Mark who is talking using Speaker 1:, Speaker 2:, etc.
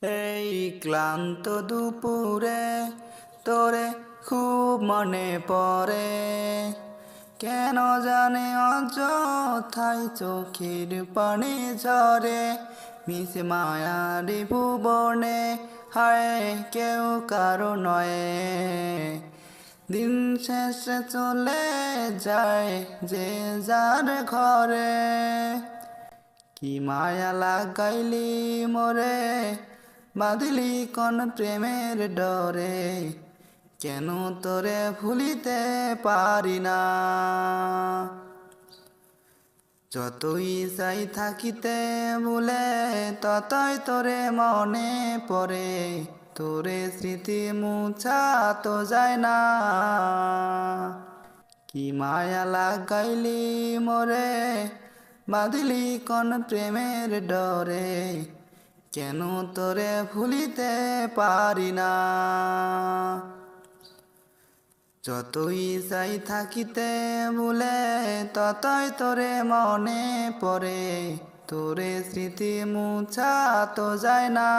Speaker 1: এই ক্লান্ত দুপুরে তোরে খুব মনে পড়ে, কেন জানে অযথাই চোখের পানি ঝরে। মিশে মায়ার ভুবনে হায় কেউ কারো নয়, দিন শেষে চলে যায় যে যার ঘরে। কি মায়া লাগাইলি মোরে, বাঁধলি কোন প্রেমের ডরে, কেন তোরে ভুলিতে পারি না। যতই চাই থাকিতে ভুলে, ততই তোরে মনে পড়ে, তোরে স্মৃতি মুছা তো যায় না। কি মায়া লাগাইলি মোরে, বাঁধলি কোন প্রেমের ডরে, কেন তোরে ভুলিতে পারি না। যতই চাই থাকিতে ভুলে, ততই তোরে মনে পড়ে, তোরে স্মৃতি মুছা তো যায় না।